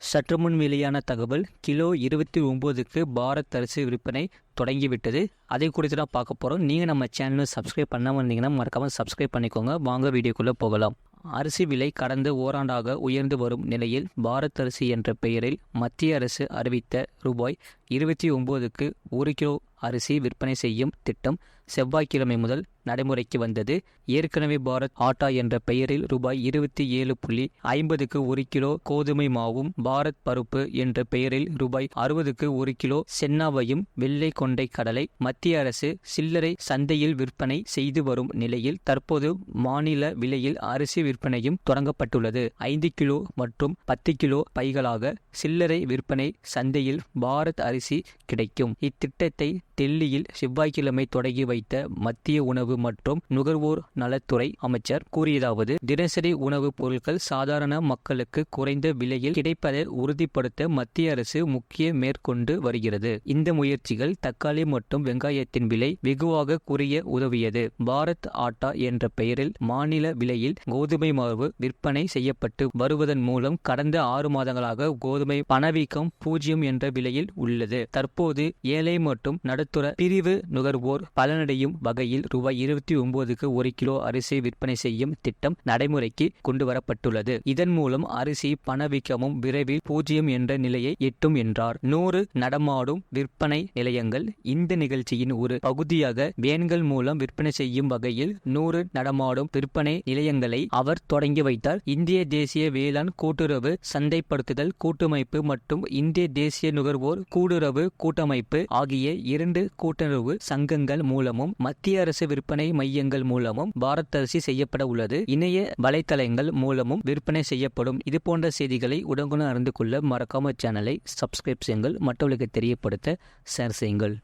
சற்றுமுன் வெளியான தகவல், கிலோ 29க்கு பாரத் அரிசி விற்பனை தொடங்கிவிட்டது. அதை குறித்து தான் பார்க்க போகிறோம். நீங்கள் நம்ம சேனலை சப்ஸ்கிரைப் பண்ணாமல் இருந்தீங்கன்னா மறக்காமல் சப்ஸ்கிரைப் பண்ணிக்கோங்க. வாங்க வீடியோக்குள்ளே போகலாம். அரிசி விலை கடந்த ஓராண்டாக உயர்ந்து வரும் நிலையில் பாரத் அரிசி என்ற பெயரில் மத்திய அரசு அறிவித்த ரூபாய் 29க்கு 1 கிலோ அரிசி விற்பனை செய்யும் திட்டம் செவ்வாய்க்கிழமை முதல் நடைமுறைக்கு வந்தது. ஏற்கனவே பாரத் ஆட்டா என்ற பெயரில் ரூபாய் 27.50க்கு 1 கிலோ கோதுமை மாவும், பாரத் பருப்பு என்ற பெயரில் ரூபாய் 60க்கு 1 கிலோ சென்னாவையும், வெள்ளை கொண்டை கடலை மத்திய அரசு சில்லறை சந்தையில் விற்பனை செய்து வரும் நிலையில் தற்போது மாநில விலையில் அரிசி விற்பனையும் தொடங்கப்பட்டுள்ளது. 5 கிலோ மற்றும் 10 கிலோ பைகளாக சில்லறை விற்பனை சந்தையில் பாரத் அரிசி கிடைக்கும். இத்திட்டத்தை டெல்லியில் செவ்வாய்க்கிழமை தொடங்கி வைத்த மத்திய உணவு மற்றும் நுகர்வோர் நலத்துறை அமைச்சர் கூறியதாவது, தினசரி உணவுப் பொருட்கள் சாதாரண மக்களுக்கு குறைந்த விலையில் கிடைப்பதை உறுதிப்படுத்த மத்திய அரசு முக்கிய மேற்கொண்டு வருகிறது. இந்த முயற்சிகள் தக்காளி மற்றும் வெங்காயத்தின் விலை வெகுவாக குறைய உதவியது. பாரத் ஆட்டா என்ற பெயரில் மாநில விலையில் கோதுமை மாவு விற்பனை செய்யப்பட்டு வருவதன் மூலம் கடந்த 6 மாதங்களாக கோதுமை பணவீக்கம் 0 என்ற விலையில் உள்ளது. தற்போது ஏழை மற்றும் நடுத்தர பிரிவு நுகர்வோர் பலனடையும் வகையில் ரூபாய் 29க்கு 1 கிலோ அரிசி விற்பனை செய்யும் திட்டம் நடைமுறைக்கு கொண்டு வரப்பட்டுள்ளது. இதன் மூலம் அரிசி பணவீக்கமும் விரைவில் 0 என்ற நிலையை எட்டும் என்றார். 100 நடமாடும் விற்பனை நிலையங்கள். இந்த நிகழ்ச்சியின் ஒரு பகுதியாக வேன்கள் மூலம் விற்பனை செய்யும் வகையில் 100 நடமாடும் விற்பனை நிலையங்களை அவர் தொடங்கி வைத்தார். இந்திய தேசிய வேளாண் கூட்டுறவு சந்தைப்படுத்துதல் கூட்டமைப்பு மற்றும் இந்திய தேசிய நுகர்வோர் கூட்டுறவு கூட்டமைப்பு ஆகிய 2 கூட்டுறவு சங்கங்கள் மூலமும் மத்திய அரசு விற்பனை மையங்கள் மூலமும் பாரத் அரிசி செய்யப்பட உள்ளது. இணைய வலைத்தளங்கள் மூலமும் விற்பனை செய்யப்படும். இதுபோன்ற செய்திகளை உடனுக்குடன் அறிந்து கொள்ள மறக்காம சேனலை சப்ஸ்கிரைப் செய்யுங்கள். மற்றவர்களுக்கு தெரியப்படுத்த ஷேர் செய்யுங்கள்.